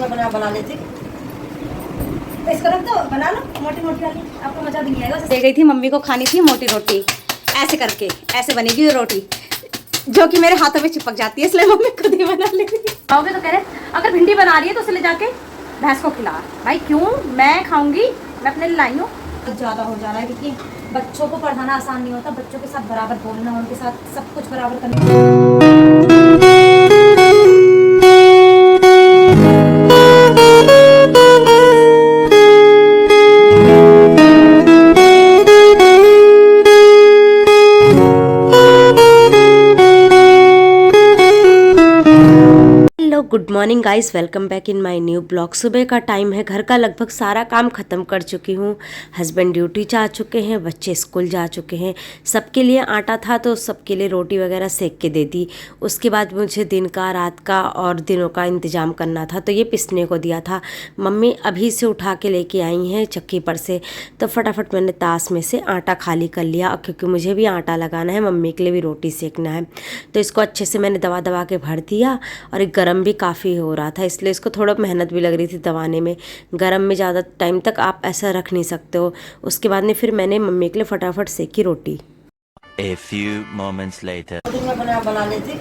मैं बना लेती। तो इसको रख दो, बना लो मोटी मोटी वाली, आपको मजा भी नहीं आएगा। दे गई थी मम्मी को, खानी थी मोटी रोटी, ऐसे करके ऐसे बनेगी ये रोटी, जो कि मेरे हाथों में चिपक जाती है, इसलिए मम्मी खुद ही बना लेती है। खाओगे तो कह रहे अगर भिंडी बना रही है तो उसे ले जाके भैंस को खिला। भाई क्यों, मैं खाऊंगी, मैं अपने लिए लाई हूँ। कुछ ज़्यादा हो जा रहा है क्योंकि बच्चों को पढ़ाना आसान नहीं होता, बच्चों के साथ बराबर बोलना, उनके साथ सब कुछ बराबर करना। Good morning guys, welcome back in my new blog. सुबह का टाइम है, घर का लगभग सारा काम ख़त्म कर चुकी हूँ। हस्बैंड ड्यूटी जा चुके हैं, बच्चे स्कूल जा चुके हैं। सबके लिए आटा था तो सबके लिए रोटी वगैरह सेक के दे दी। उसके बाद मुझे दिन का, रात का और दिनों का इंतज़ाम करना था, तो ये पिसने को दिया था। मम्मी अभी से उठा के लेके आई हैं चक्की पर से, तो फटाफट मैंने तास में से आटा खाली कर लिया, क्योंकि मुझे भी आटा लगाना है, मम्मी के लिए भी रोटी सेकना है। तो इसको अच्छे से मैंने दबा दबा के भर दिया, और एक गरम भी काफ़ी हो रहा था, इसलिए इसको थोड़ा मेहनत भी लग रही थी दबाने में। गरम में ज़्यादा टाइम तक आप ऐसा रख नहीं सकते हो। उसके बाद में फिर मैंने मम्मी के लिए फटाफट सेकी रोटी। A few moments later. मैं बना लेती।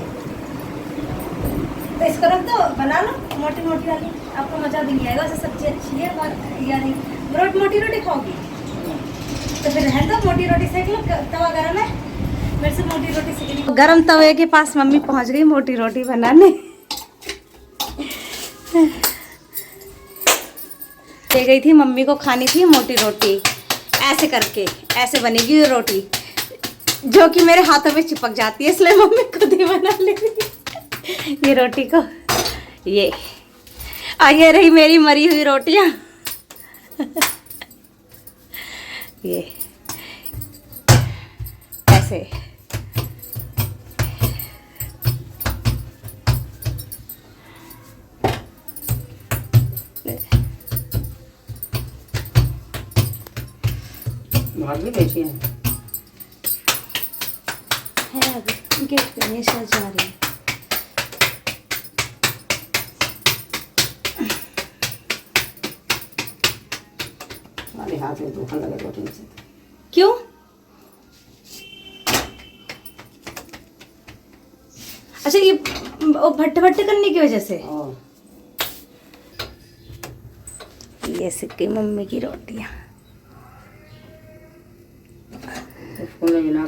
तो इसको रख दो, बना लो मोटी मोटी वाली, आपको मजा भी नहीं आएगा। वैसे सब्जी अच्छी है पर यानी मोटी रोटी खाओगी तो फिर रहने दो, मोटी रोटी सेक लो, तवा गरम है, मेरे से मोटी रोटी सेकनी। गरम तवे के पास मम्मी पहुंच गई मोटी रोटी बनाने। दे गई थी मम्मी को, खानी थी मोटी रोटी, ऐसे करके ऐसे बनेगी ये रोटी, जो कि मेरे हाथों में चिपक जाती है, इसलिए मम्मी खुद ही बना लेती ये रोटी को। ये आगे रही मेरी मरी हुई रोटियां। ये ऐसे भाग भी बैठी है अभी गेट पे हमेशा जा रही है। हमारे हाथ में धोखा लगा रोटी से। क्यों? अच्छा, ये भट्टे भट्टे करने की वजह से ये सिक गई मम्मी की रोटियां।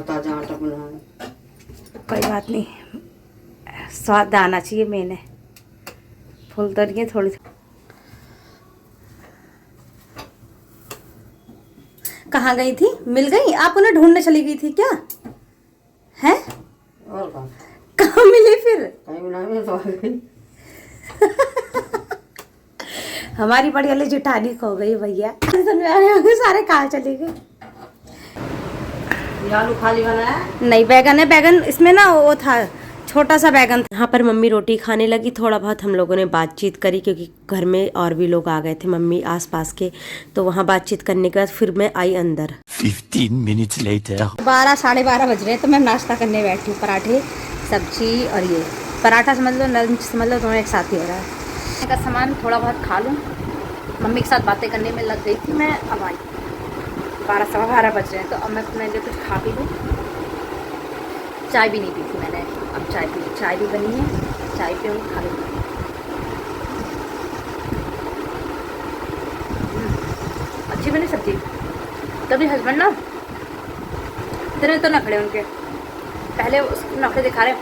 ताजा आटा बनाना, कोई बात नहीं, स्वाद आना चाहिए। मैंने फूल तो रही है थोड़ी। कहाँ गई थी? मिल गई? आप उन्हें ढूंढने चली गई थी क्या? हैं? और कहाँ मिली फिर? कहीं बनाने तो आ गई। हमारी बड़ी वाली जुटानी खो गई भैया। सारे कहाँ चले गए? आलू खाली बनाया? नहीं, बैगन है। बैगन इसमें ना वो था, छोटा सा बैगन था। यहाँ पर मम्मी रोटी खाने लगी, थोड़ा बहुत हम लोगों ने बातचीत करी, क्योंकि घर में और भी लोग आ गए थे मम्मी आसपास के, तो वहाँ बातचीत करने के बाद फिर मैं आई अंदर। 15 minutes later. 12 साढ़े 12 बज रहे, तो मैं नाश्ता करने बैठी हूँ। पराठे, सब्जी और ये पराठा समझ लो, लंच समझ लो, दोनों एक साथ ही हो रहा है। का सामान थोड़ा बहुत खा लूँ, मम्मी के साथ बातें करने में लग गई थी मैं। अब आई 12 सवा 12 बज रहे हैं, तो अब मैं अपने लिए कुछ खा पी लूँ। चाय भी नहीं पी थी मैंने, अब चाय पी, चाय भी बनी है, चाय पीऊँगी, खा लूँगी। अच्छी बनी सब्जी। तभी हस्बैंड ना इतने तो नखड़े उनके, पहले नखड़े दिखा रहे,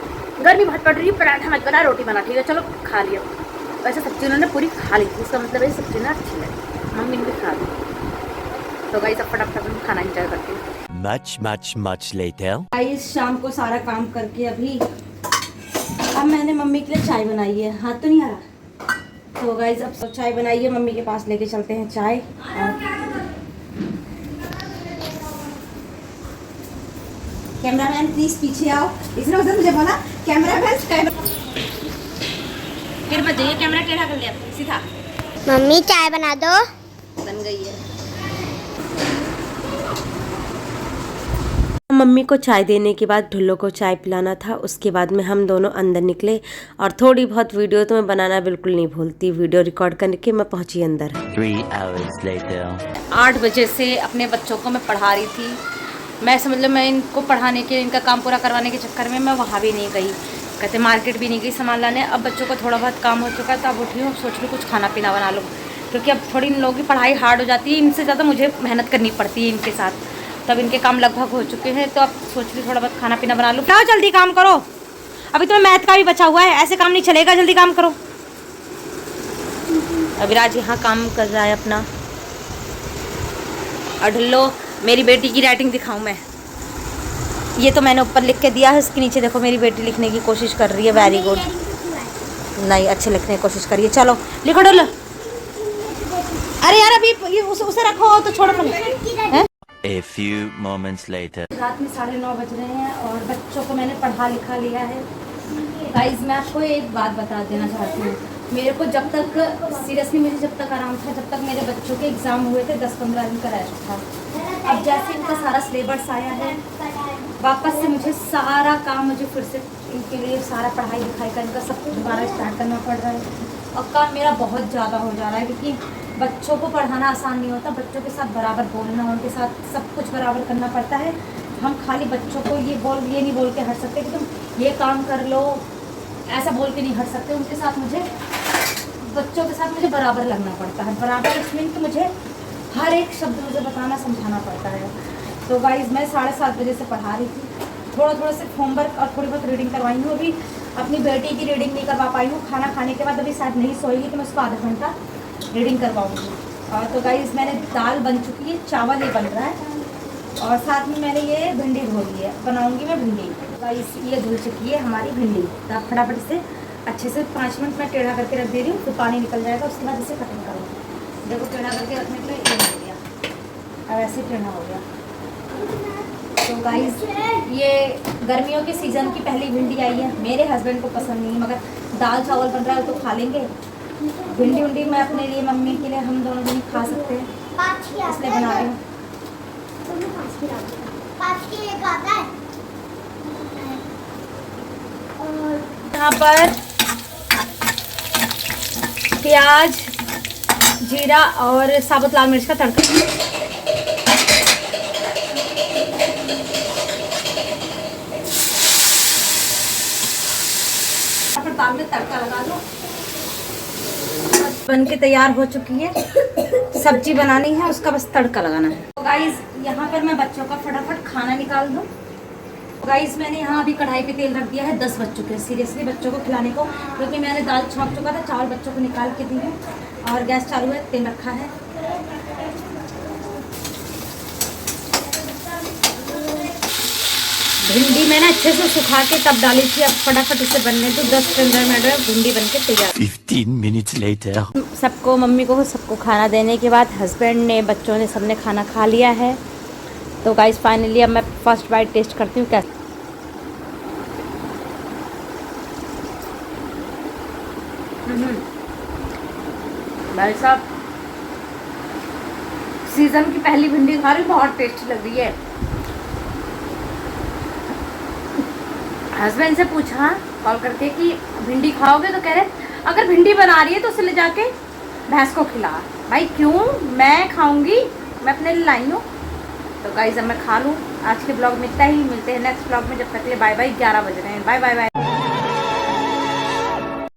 गर्मी बहुत पड़ रही है, पराठा मत बना, रोटी बना, ठीक है चलो खा लिया। वैसे सब्जी उन्होंने पूरी खा ली थी, इसका मतलब है सब्जी ना अच्छी लगी, मम्मी ने भी खा ली। तो गाइस अब फटाफट खाना एंजॉय करती हूँ। Much later. गाइस शाम को सारा काम करके अभी अब मैंने मम्मी के लिए चाय बनाई है। हाथ तो नहीं आ रहा। तो गाइस अब सब चाय बनाई है, मम्मी के पास लेके चलते हैं चाय। कैमरामैन प्लीज पीछे आओ, इसने उधर मुझे बोला कैमरामैन फिर मत जाइए, कैमरा टेढ़ा कर लिया सीधा। मम्मी चाय बना दो। बन गई है। मम्मी को चाय देने के बाद ढुल्लो को चाय पिलाना था। उसके बाद में हम दोनों अंदर निकले और थोड़ी बहुत वीडियो तो मैं बनाना बिल्कुल नहीं भूलती। वीडियो रिकॉर्ड करके मैं पहुंची अंदर। 3 hours later. 8 बजे से अपने बच्चों को मैं पढ़ा रही थी। मैं समझ लो मैं इनको पढ़ाने के, इनका काम पूरा करवाने के चक्कर में मैं वहाँ भी नहीं गई, कहते मार्केट भी नहीं गई सामान लाने। अब बच्चों का थोड़ा बहुत काम हो चुका है तो अब उठी हूँ, सोच लूँ कुछ खाना पीना बना लूँ, क्योंकि अब थोड़ी इन लोगों की पढ़ाई हार्ड हो जाती है, इनसे ज़्यादा मुझे मेहनत करनी पड़ती है इनके साथ। तब इनके काम लगभग हो चुके हैं तो अब सोच रही थोड़ा बहुत खाना पीना बना लूँ। जाओ जल्दी काम करो, अभी तुम्हें मैथ का भी बचा हुआ है, ऐसे काम नहीं चलेगा, जल्दी काम करो। अविराज यहाँ काम कर रहा है अपना। और ढिल्लो, मेरी बेटी की राइटिंग दिखाऊं मैं, ये तो मैंने ऊपर लिख के दिया है, इसके नीचे देखो मेरी बेटी लिखने की कोशिश कर रही है। वेरी गुड, नहीं अच्छे लिखने की कोशिश करिए। चलो लिखो ढिल्लो। अरे यार अभी ये उसे रखो तो छोड़ो हैं? A few moments later. रात में 9:30 बज रहे हैं और बच्चों को मैंने पढ़ा लिखा लिया है। गाइस मैं आपको एक बात बता देना चाहती हूँ, मेरे को जब तक सीरियसली मुझे जब तक आराम था, जब तक मेरे बच्चों के एग्ज़ाम हुए थे 10-15 दिन का रेस्ट था। अब जैसे इनका सारा सिलेबस आया है, वापस से मुझे सारा काम, मुझे फिर से इनके लिए सारा पढ़ाई लिखाई का इनका सब दोबारा स्टार्ट करना पड़ रहा है। और काम मेरा बहुत ज़्यादा हो जा रहा है, क्योंकि बच्चों को पढ़ाना आसान नहीं होता, बच्चों के साथ बराबर बोलना, उनके साथ सब कुछ बराबर करना पड़ता है। हम खाली बच्चों को ये नहीं बोल के हट सकते कि तुम ये काम कर लो, ऐसा बोल के नहीं हट सकते। उनके साथ मुझे, बच्चों के साथ मुझे बराबर लगना पड़ता है। बराबर इसमें तो मुझे हर एक शब्द मुझे बताना समझाना पड़ता है। तो गाइस मैं 7:30 बजे से पढ़ा रही थी, थोड़ा से होमवर्क और थोड़ी बहुत रीडिंग करवाई हूँ। अभी अपनी बेटी की रीडिंग नहीं करवा पाई हूँ, खाना खाने के बाद अभी शायद नहीं सोएगी तो मैं उसको आधा घंटा रीडिंग करवाऊँगी। और तो गाइस मैंने दाल बन चुकी है, चावल ये बन रहा है और साथ में मैंने ये भिंडी धो ली है, बनाऊँगी मैं भिंडी। गाइस ये धुल चुकी है हमारी भिंडी, तो आप फटाफट से अच्छे से 5 मिनट में टेढ़ा करके रख दे रही हूँ, तो पानी निकल जाएगा, उसके बाद इसे कटिंग करूँगी। देखो टेढ़ा करके रखने के लिए ये हो गया, अब ऐसे टेढ़ा हो गया। तो गाइस ये गर्मियों के सीज़न की पहली भिंडी आई है, मेरे हस्बैंड को पसंद नहीं, मगर दाल चावल बन रहा है तो खा लेंगे। भिंडी उंडी मैं अपने लिए, मम्मी के लिए, हम दोनों नहीं खा सकते, इसलिए बना रही हूँ। यहाँ पर प्याज, जीरा और साबुत लाल मिर्च का तड़का। दाल में तड़का लगा लो, बन के तैयार हो चुकी है। सब्जी बनानी है, उसका बस तड़का लगाना है। तो गाइस यहाँ पर मैं बच्चों का फटाफट खाना निकाल दूँ। गाइस मैंने यहाँ अभी कढ़ाई पे तेल रख दिया है, 10 बज चुके हैं सीरियसली बच्चों को खिलाने को, क्योंकि मैंने दाल छौंक चुका था, चावल बच्चों को निकाल के दी हूँ और गैस चालू है, तेल रखा है। भिंडी मैंने अच्छे से सुखा के तब डाली थी, अब फटाफट इसे बनने दो, 10-15 मिनट में भिंडी बन के तैयार। 15 minutes later. सबको, मम्मी को सबको खाना देने के बाद हस्बैंड ने, बच्चों ने, सबने खाना खा लिया है। तो गाइस फाइनली अब मैं फर्स्ट बाइट टेस्ट करती हूँ कैसे। भाई साहब सीजन की पहली भिंडी खा रही, बहुत टेस्टी लग रही है। हस्बैंड से पूछा कॉल करके कि भिंडी खाओगे, तो कह रहे अगर भिंडी बना रही है तो उसे ले जाके भैंस को खिला। भाई क्यों, मैं खाऊंगी, मैं अपने लिए लाई हूँ। तो गाइस अब मैं खा लूँ। आज के ब्लॉग में इतना ही, मिलते हैं नेक्स्ट ब्लॉग में, जब तक के लिए बाय बाय। 11 बज रहे हैं, बाय बाय बाय।